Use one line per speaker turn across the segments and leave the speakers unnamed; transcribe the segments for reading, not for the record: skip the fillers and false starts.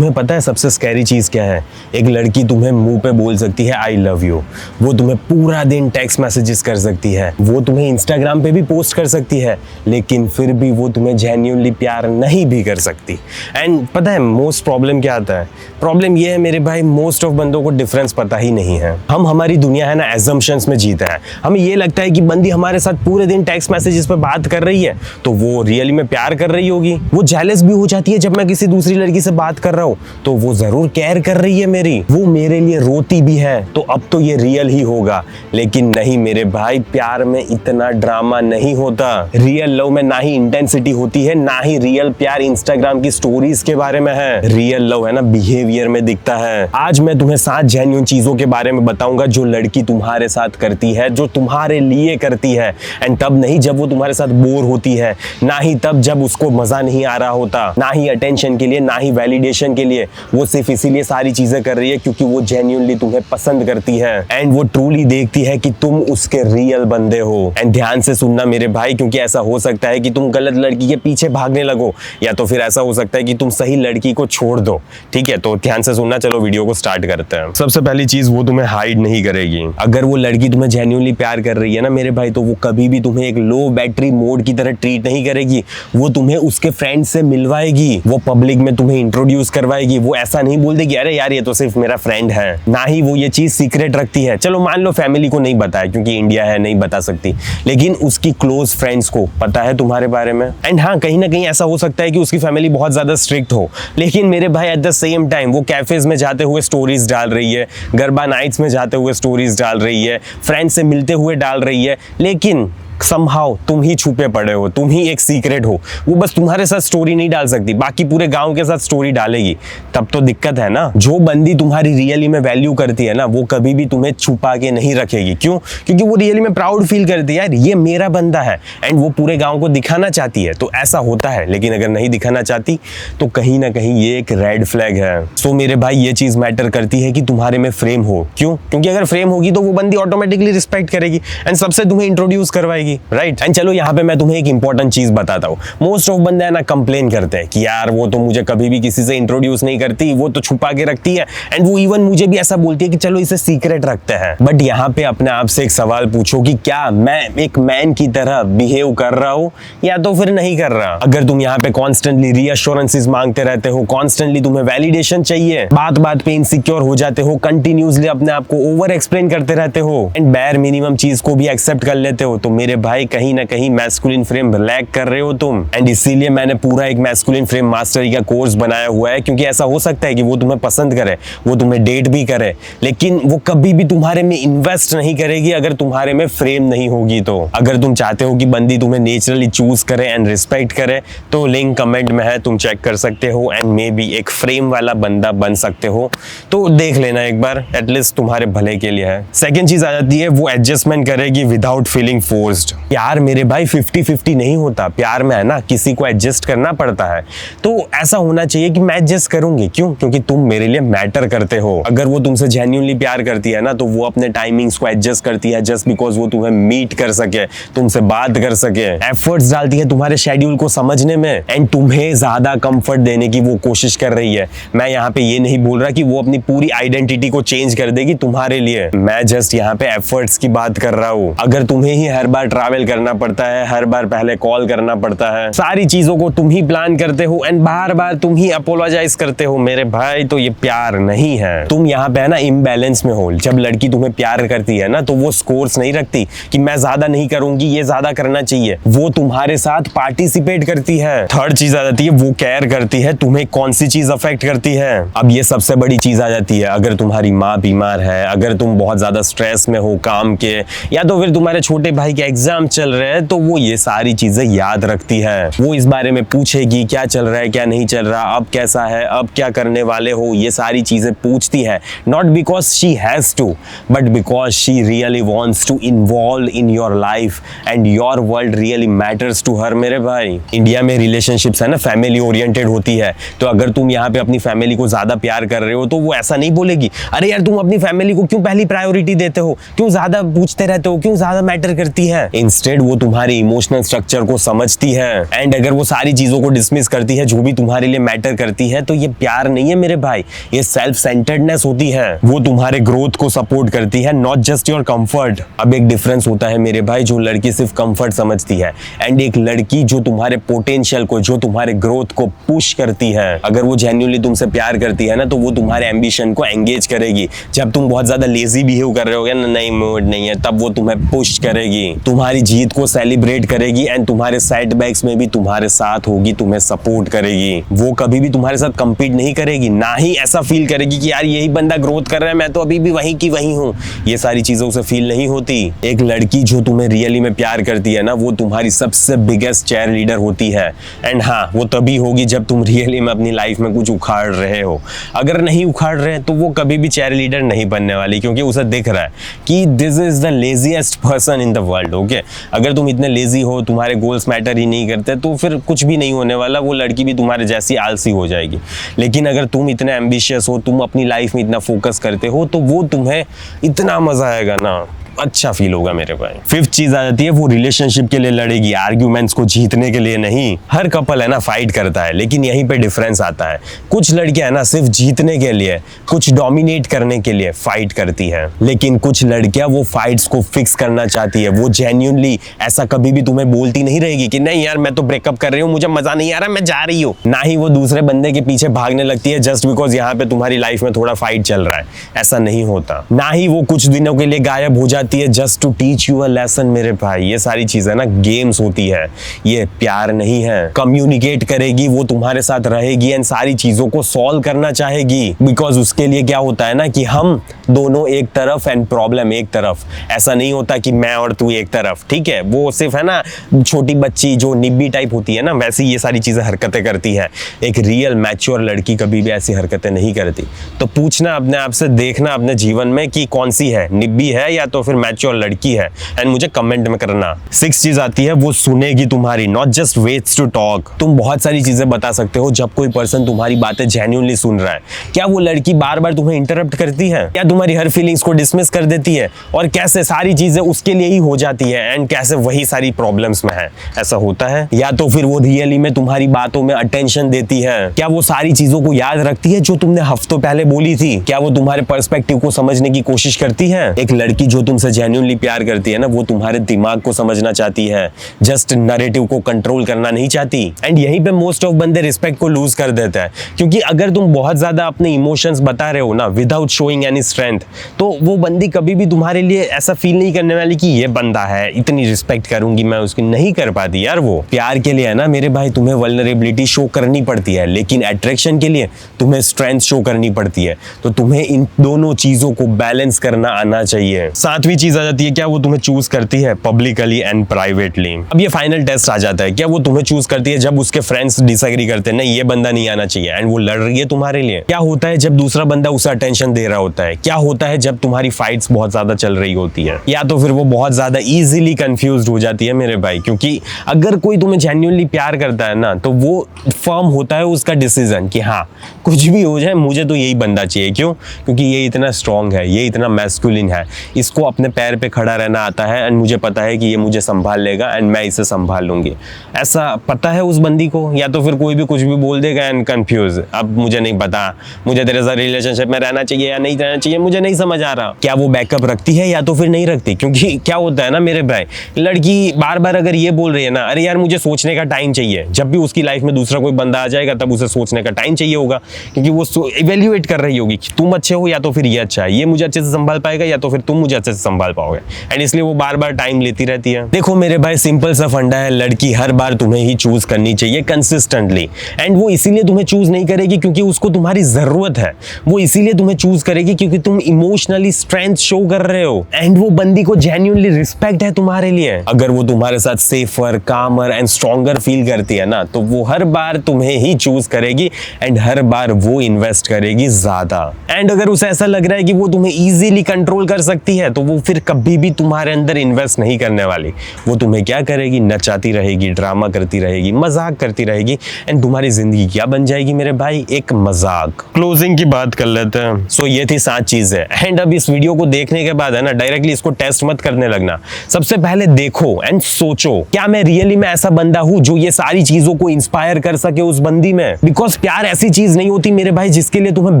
तुम्हें पता है सबसे स्कैरी चीज क्या है? एक लड़की तुम्हें मुंह पे बोल सकती है आई लव यू, वो तुम्हें पूरा दिन टेक्स्ट मैसेजेस कर सकती है, वो तुम्हें इंस्टाग्राम पे भी पोस्ट कर सकती है, लेकिन फिर भी वो तुम्हें जेन्युइनली प्यार नहीं भी कर सकती। एंड पता है मोस्ट प्रॉब्लम क्या आता है? प्रॉब्लम ये है मेरे भाई, मोस्ट ऑफ बंदों को डिफरेंस पता ही नहीं है। हम हमारी दुनिया है ना एजम्पशंस में जीते हैं। हमें ये लगता है कि बंदी हमारे साथ पूरे दिन टेक्स्ट मैसेजेस पे बात कर रही है तो वो रियली में प्यार कर रही होगी। वो जेलस भी हो जाती है जब मैं किसी दूसरी लड़की से बात कर रहा हूँ तो वो जरूर केयर कर रही है मेरी, वो मेरे लिए रोती भी है, तो अब तो ये रियल ही होगा। लेकिन नहीं मेरे भाई, प्यार में इतना ड्रामा नहीं होता। रियल लव में ना ही इंटेंसिटी होती है, ना ही रियल प्यार इंस्टाग्राम की स्टोरीज के बारे में है। रियल लव है ना बिहेवियर में दिखता है। आज मैं तुम्हें 7 जेन्युइन चीजों के बारे में बताऊंगा जो लड़की तुम्हारे साथ करती है, जो तुम्हारे लिए करती है। एंड तब नहीं जब वो तुम्हारे साथ बोर होती है, ना ही तब जब उसको मजा नहीं आ रहा होता, ना ही अटेंशन के लिए, ना ही वैलिडेशन के लिए। वो सिर्फ इसीलिए सारी चीजें कर रही है क्योंकि वो जेन्युइनली तुम्हें पसंद करती है एंड वो ट्रूली देखती है कि तुम उसके रियल बंदे हो। एंड ध्यान से सुनना मेरे भाई, क्योंकि ऐसा हो सकता है कि तुम गलत लड़की के पीछे भागने लगो, या तो फिर ऐसा हो सकता है कि तुम सही लड़की को छोड़ दो। ठीक है, तो ध्यान से सुनना। चलो वीडियो को स्टार्ट करते हैं। सबसे पहली चीज, वो तुम्हें हाइड नहीं करेगी। अगर वो लड़की तुम्हें जेन्युइनली प्यार कर रही है ना मेरे भाई, तो वो कभी भी तुम्हें एक लो बैटरी मोड की तरह ट्रीट नहीं करेगी। वो तुम्हें उसके फ्रेंड से मिलवाएगी, वो पब्लिक में तुम्हें इंट्रोड्यूस करवाएगी। वो ऐसा नहीं बोल देगी अरे यार ये तो सिर्फ मेरा फ्रेंड है। ना ही वो ये चीज सीक्रेट रखती है। चलो मान लो फैमिली को नहीं बताया क्योंकि इंडिया है, नहीं बता सकती, लेकिन उसकी क्लोज फ्रेंड्स को पता है तुम्हारे बारे में। एंड हाँ, कहीं ना कहीं ऐसा हो सकता है कि उसकी फैमिली बहुत ज्यादा स्ट्रिक्ट हो, लेकिन मेरे भाई एट द सेम टाइम वो कैफेज में जाते हुए स्टोरीज डाल रही है, गरबा नाइट्स में जाते हुए स्टोरीज डाल रही है, फ्रेंड्स से मिलते हुए डाल रही है, लेकिन समहाउ तुम ही छुपे पड़े हो, तुम ही एक सीक्रेट हो। वो बस तुम्हारे साथ स्टोरी नहीं डाल सकती, बाकी पूरे गांव के साथ स्टोरी डालेगी। तब तो दिक्कत है ना। जो बंदी तुम्हारी रियली में वैल्यू करती है ना, वो कभी भी तुम्हें छुपा के नहीं रखेगी। क्यों? क्योंकि वो रियली में प्राउड फील करती है यार ये मेरा बंदा है, एंड वो पूरे गांव को दिखाना चाहती है। तो ऐसा होता है, लेकिन अगर नहीं दिखाना चाहती तो कहीं ना कहीं ये एक रेड फ्लैग है। सो मेरे भाई ये चीज मैटर करती है कि तुम्हारे में फ्रेम हो। क्यों? क्योंकि अगर फ्रेम होगी तो वो बंदी ऑटोमेटिकली रिस्पेक्ट करेगी एंड सबसे तुम्हें इंट्रोड्यूस करवाएगी। राइट। एंड चलो यहाँ पे मैं तुम्हें एक इंपॉर्टेंट चीज बताता हूँ। मोस्ट ऑफ बंदे है ना कंप्लेन करते हैं कि यार वो तो मुझे कभी भी किसी से इंट्रोड्यूस नहीं करती, वो तो छुपा के रखती है, एंड वो इवन मुझे भी ऐसा बोलती है कि चलो इसे सीक्रेट रखते हैं। बट यहाँ पे अपने आप से एक सवाल पूछो कि क्या मैं एक मैन की तरह बिहेव कर रहा हूँ या तो फिर नहीं कर रहा। अगर तुम यहाँ पे कॉन्स्टेंटली रीअश्योरेंसेस मांगते रहते हो, कॉन्स्टेंटली तुम्हें वैलिडेशन चाहिए, बात बात पे इनसिक्योर हो जाते हो, कंटिन्यूसली अपने आप को ओवर एक्सप्लेन करते रहते हो एंड बेयर मिनिमम चीज को भी एक्सेप्ट कर लेते हो, तो मेरे भाई कहीं ना कहीं मैस्कुलिन फ्रेम लैक कर रहे हो तुम। एंड इसीलिए मैंने पूरा एक मैस्कुलिन फ्रेम मास्टरी का कोर्स बनाया हुआ है, क्योंकि ऐसा हो सकता है कि वो तुम्हें पसंद करे, वो तुम्हें डेट भी करे, लेकिन वो कभी भी तुम्हारे में इन्वेस्ट नहीं करेगी अगर तुम्हारे में फ्रेम नहीं होगी। तो अगर तुम चाहते हो कि बंदी तुम्हें नेचुरली चूज करे एंड रिस्पेक्ट करे, तो लिंक कमेंट में है, तुम चेक कर सकते हो एंड मे बी एक फ्रेम वाला बंदा बन सकते हो। तो देख लेना एक बार, एटलीस्ट तुम्हारे भले के लिए है। सेकेंड चीज आ जाती है, वो एडजस्टमेंट करेगी विदाउट फीलिंग फोर्स्ड। यार मेरे भाई 50-50 नहीं होता प्यार में, है ना, किसी को एडजस्ट करना पड़ता है। तो ऐसा होना चाहिए कि मैं एडजस्ट करूंगी। क्यों? क्योंकि तुम मेरे लिए मैटर करते हो। अगर वो तुमसे जेन्युइनली प्यार करती है ना, तो वो अपने टाइमिंग्स को एडजस्ट करती है जस्ट बिकॉज वो तुम्हें मीट कर सके, तुमसे बात कर सके, एफर्ट्स डालती है तुम्हारे शेड्यूल को समझने में एंड तुम्हें ज्यादा कंफर्ट देने की वो कोशिश कर रही है। मैं यहाँ पे ये नहीं बोल रहा कि वो अपनी पूरी आइडेंटिटी को चेंज कर देगी तुम्हारे लिए, मैं जस्ट यहाँ पे एफर्ट्स की बात कर रहा हूँ। अगर तुम्हें ही हर बार ट्रैवल करना पड़ता है, हर बार पहले कॉल करना पड़ता है, सारी चीजों को तुम ही प्लान करते हो एंड बार बार तुम ही अपोलोजाइज करते हो, मेरे भाई तो ये प्यार नहीं है। तुम यहाँ पे है ना इम्बैलेंस में हो। जब लड़की तुम्हें प्यार करती है ना, तो वो स्कोर्स नहीं रखती कि मैं ज्यादा नहीं करूंगी, ये ज्यादा करना चाहिए, वो तुम्हारे साथ पार्टिसिपेट करती है। थर्ड चीज आ जाती है, वो केयर करती है तुम्हें कौन सी चीज अफेक्ट करती है। अब ये सबसे बड़ी चीज आ जाती है, अगर तुम्हारी माँ बीमार है, अगर तुम बहुत ज्यादा स्ट्रेस में हो काम के, या तो फिर तुम्हारे छोटे भाई के एग्जाम चल रहे हैं, तो वो ये सारी चीजें याद रखती है। वो इस बारे में पूछेगी क्या चल रहा है, क्या नहीं चल रहा, अब कैसा है, अब क्या करने वाले हो, ये सारी चीजें पूछती है। Not because she has to, but because she really wants to involve in your life and your world really matters to her. मेरे भाई इंडिया में रिलेशनशिप्स है ना फैमिली ओरिएंटेड होती है, तो अगर तुम यहाँ पे अपनी फैमिली को ज्यादा प्यार कर रहे हो, तो वो ऐसा नहीं बोलेगी अरे यार तुम अपनी फैमिली को क्यों पहली प्रायोरिटी देते हो, क्यों ज्यादा पूछते रहते हो, क्यों ज्यादा मैटर करती है। इंस्टेड वो तुम्हारे इमोशनल स्ट्रक्चर को समझती है, एंड अगर वो सारी चीजों को डिसमिस करती है जो भी तुम्हारे लिए मैटर करती है, तो ये प्यार नहीं है मेरे भाई, ये सेल्फ सेंटर्डनेस होती है। वो तुम्हारे ग्रोथ को सपोर्ट करती है, नॉट जस्ट योर कंफर्ट। अब एक डिफरेंस होता है मेरे भाई, जो लड़की सिर्फ कंफर्ट समझती है एंड एक लड़की जो तुम्हारे पोटेंशियल को, जो तुम्हारे ग्रोथ को पुश करती है। अगर वो जेन्युइनली तुमसे प्यार करती है ना, तो वो तुम्हारे एम्बिशन को एंगेज करेगी। जब तुम बहुत ज्यादा लेजी बिहेव कर रहे होगे ना, नहीं मूड नहीं है, तब वो तुम्हें पुश करेगी, तुम्हारी जीत को सेलिब्रेट करेगी एंड तुम्हारे सेटबैक्स में भी तुम्हारे साथ होगी, तुम्हें सपोर्ट करेगी। वो कभी भी तुम्हारे साथ कंपीट नहीं करेगी, ना ही ऐसा फील करेगी कि यार यही बंदा ग्रोथ कर रहा है, मैं तो अभी भी वहीं की वहीं हूँ। ये सारी चीजों से फील नहीं होती। एक लड़की जो तुम्हें रियली में प्यार करती है ना, वो तुम्हारी सबसे बिगेस्ट चेयर लीडर होती है। एंड हाँ, वो तभी होगी जब तुम रियली में अपनी लाइफ में कुछ उखाड़ रहे हो। अगर नहीं उखाड़ रहे तो वो कभी भी चेयर लीडर नहीं बनने वाली, क्योंकि उसे दिख रहा है कि this is the laziest person in the world. Okay, अगर तुम इतने लेजी हो, तुम्हारे गोल्स मैटर ही नहीं करते, तो फिर कुछ भी नहीं होने वाला। वो लड़की भी तुम्हारे जैसी आलसी हो जाएगी। लेकिन अगर तुम इतने एम्बिशियस हो, तुम अपनी लाइफ में इतना फोकस करते हो, तो वो तुम्हें इतना मजा आएगा ना, अच्छा फील होगा मेरे भाई। फिफ्थ चीज आ जाती है, वो रिलेशनशिप के लिए लड़ेगी, आर्ग्यूमेंट्स को जीतने के लिए नहीं। हर कपल है ना फाइट करता है, लेकिन यहीं पे डिफरेंस आता है। कुछ लड़कियां है ना सिर्फ जीतने के लिए, कुछ डोमिनेट करने के लिए फाइट करती है, लेकिन कुछ लड़कियां वो फाइट्स को फिक्स करना चाहती है। वो जेन्युइनली ऐसा कभी भी तुम्हें बोलती नहीं रहेगी कि नहीं यार मैं तो ब्रेकअप कर रही हूँ, मुझे मजा नहीं आ रहा, मैं जा रही हूँ। ना ही वो दूसरे बंदे के पीछे भागने लगती है जस्ट बिकॉज यहाँ पे तुम्हारी लाइफ में थोड़ा फाइट चल रहा है। ऐसा नहीं होता। ना ही वो कुछ दिनों के लिए गायब हो जाती है just to teach you a lesson मेरे भाई। ये सारी चीजें ना गेम्स होती है, ये प्यार नहीं है। कम्युनिकेट करेगी, वो तुम्हारे साथ रहेगी एंड सारी चीजों को सॉल्व करना चाहेगी, बिकॉज उसके लिए क्या होता है ना कि हम दोनों एक तरफ एंड प्रॉब्लम एक तरफ। ऐसा नहीं होता कि मैं और तू एक तरफ, ठीक है। वो सिर्फ है ना छोटी बच्ची जो निब्बी टाइप होती है ना, वैसी ये सारी चीजें हरकतें करती है। एक रियल मैच्योर लड़की कभी भी ऐसी हरकतें नहीं करती। तो पूछना अपने आप से, देखना अपने जीवन में कि कौन सी है, निब्बी है या तो फिर मैच्योर लड़की है, एंड मुझे कमेंट में करना। सिक्स चीज आती है, वो सुनेगी तुम्हारी, not just waits to talk. तुम बहुत सारी चीजें बता सकते हो जब कोई पर्सन तुम्हारी बातें जेन्युइनली सुन रहा है। क्या वो लड़की बार बार तुम्हें इंटरप्ट करती है? क्या तुम्हारी हर फीलिंग्स को डिसमिस कर देती है? और कैसे सारी चीजें उसके लिए ही हो जाती है एंड कैसे वही सारी प्रॉब्लम्स में है? ऐसा होता है? या तो फिर वो रियली में तुम्हारी बातों में अटेंशन देती है? क्या वो सारी चीजों को याद रखती है जो तुमने हफ्तों पहले बोली थी? क्या वो तुम्हारे पर्सपेक्टिव को समझने की कोशिश करती है? एक लड़की जो तुमसे जेन्युइनली प्यार करती है ना, वो तुम्हारे दिमाग को समझना चाहती है, जस्ट नैरेटिव को कंट्रोल करना नहीं चाहती। एंड यहीं पे मोस्ट ऑफ बंदे रिस्पेक्ट को लूज कर देते हैं, क्योंकि अगर तुम बहुत ज्यादा अपने इमोशंस बता रहे हो ना विदाउट शोइंग एनी स्ट्रेंथ, तो वो बंदी कभी भी तुम्हारे लिए ऐसा फील नहीं करने वाली कि ये बंदा है, इतनी रिस्पेक्ट करूंगी मैं उसकी। नहीं कर पाती यार। वो प्यार के लिए है ना मेरे भाई, तुम्हें वल्नरेबिलिटी शो करनी पड़ती है, लेकिन अट्रैक्शन के लिए तुम्हें स्ट्रेंथ शो करनी पड़ती है। तो तुम्हें इन दोनों चीजों को बैलेंस करना आना चाहिए। सातवीं चीज आ जाती है, क्या वो तुम्हें चूज करती है पब्लिकली एंड प्राइवेटली। अब ये फाइनल टेस्ट आ जाता है, क्या वो तुम्हें चूज करती है जब उसके फ्रेंड्स डिसएग्री करते हैं, नहीं ये बंदा नहीं आना चाहिए, एंड वो लड़ रही है तुम्हारे लिए? क्या होता है जब दूसरा बंदा उसे अटेंशन दे रहा होता है? क्या होता है जब तुम्हारी फाइट्स बहुत ज्यादा चल रही होती है? या तो फिर वो बहुत ज्यादा इजीली कंफ्यूज्ड हो जाती है मेरे भाई, क्योंकि अगर कोई तुम्हें जेन्युइनली प्यार करता है ना, तो वो फर्म होता है उसका डिसीजन कि हाँ कुछ भी हो जाए मुझे तो यही बंदा चाहिए। क्यों? क्योंकि ये इतना स्ट्रांग है, ये इतना मैस्कुलिन है, इसको अपने पैर पे खड़ा रहना आता है एंड मुझे पता है कि ये मुझे संभाल लेगा एंड मैं इसे संभाल लूंगी। ऐसा पता है उस बंदी को। या तो फिर कोई भी कुछ भी बोल देगा एंड कंफ्यूज, अब मुझे नहीं पता, मुझे तेरे साथ रिलेशनशिप में रहना चाहिए या नहीं रहना चाहिए, मुझे नहीं समझ आ रहा। क्या वो बैकअप रखती है या तो फिर नहीं रखती? क्योंकि क्या होता है ना मेरे भाई, लड़की बार बार अगर ये बोल रही है ना, अरे यार मुझे सोचने का टाइम चाहिए, जब भी उसकी लाइफ में दूसरा कोई बंदा आ जाएगा तब उसे सोचने का टाइम चाहिए होगा, क्योंकि वो इवेल्युएट कर रही होगी कि तुम अच्छे हो या तो फिर ये अच्छा है, ये मुझे अच्छे से संभाल पाएगा या तो फिर तुम मुझे अच्छे से संभाल पाओगे, एंड इसलिए वो बार बार टाइम लेती रहती है। देखो मेरे भाई, सिंपल सा फंडा है, लड़की हर बार तुम्हें ही चूज करनी चाहिए कंसिस्टेंटली, एंड वो इसीलिए तुम्हें चूज नहीं करेगी क्योंकि उसको तुम्हारी जरूरत है, वो इसीलिए तुम्हें चूज करेगी क्योंकि तुम इमोशनली स्ट्रेंथ शो कर रहे हो, एंड वो बंदी को जेन्युइनली रिस्पेक्ट है तुम्हारे लिए। अगर वो तुम्हारे साथ सेफर, कामर एंड स्ट्रॉन्गर फील करती है ना, तो वो हर बार तुम्हें ही चूज करेगी एंड हर बार वो इन्वेस्ट करेगी ज्यादा। एंड अगर उसे ऐसा लग रहा है कि वो तुम्हें इजीली कंट्रोल कर सकती है, तो वो फिर कभी भी तुम्हारे अंदर इन्वेस्ट नहीं करने वाली। वो तुम्हें क्या करेगी, नचाती रहेगी, ड्रामा करती रहेगी, मजाक करती रहेगी, एंड तुम्हारी जिंदगी क्या बन जाएगी मेरे भाई, एक मजाक। क्लोजिंग की बात कर लेते हैं। सो ये थी 7 चीजें चीज है। एंड अब इस वीडियो को देखने के बाद है ना, डायरेक्टली इसको टेस्ट मत करने लगना। सबसे पहले देखो एंड सोचो, क्या मैं रियली में ऐसा बंदा हूं जो ये सारी चीजों को इंस्पायर कर सके उस बंदी में। बिकॉज प्यार ऐसी चीज नहीं होती मेरे भाई जिसके लिए तुम्हें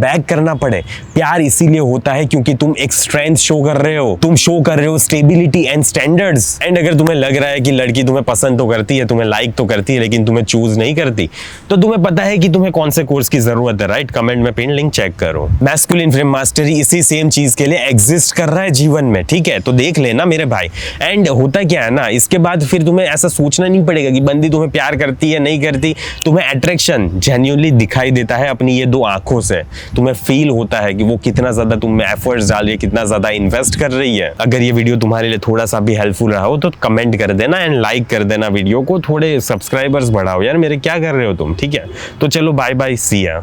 बैक करना पड़े। प्यार इसीलिए होता है क्योंकि तुम एक स्ट्रेंथ शो कर रहे हो, तुम शो कर रहे हो स्टेबिलिटी एंड स्टैंडर्ड्स। एंड अगर तुम्हें लग रहा है कि लड़की तुम्हें पसंद तो करती है, तुम्हें लाइक तो करती है, लेकिन तुम्हें चूज नहीं करती, तो तुम्हें पता है कि तुम्हें कौन से कोर्स की जरूरत है, राइट? कमेंट में पिन लिंक चेक करो। मैस्कुलिन फ्रेम मास्टरी इसी सेम चीज के लिए एग्जिस्ट कर रहा है जीवन में, ठीक है? तो देख लेना मेरे भाई। एंड होता क्या है ना, इसके बाद फिर तुम्हें ऐसा सोचना नहीं पड़ेगा कि बंदी तुम्हें प्यार करती है नहीं करती। तुम्हें अट्रैक्शन जेन्युइनली दिखाई देता है अपनी ये दो आंखों से। तुम्हें फील होता है कि वो कितना ज्यादा तुम में एफर्ट्स डाल रही है, कितना ज्यादा इन्वेस्ट कर रही है। अगर ये वीडियो तुम्हारे लिए थोड़ा सा भी हेल्पफुल रहा हो तो कमेंट कर देना एंड लाइक कर देना वीडियो को। थोड़े सब्सक्राइबर्स बढ़ाओ यार मेरे, क्या कर रहे हो तुम, ठीक है? तो चलो बाय बाय, सी या।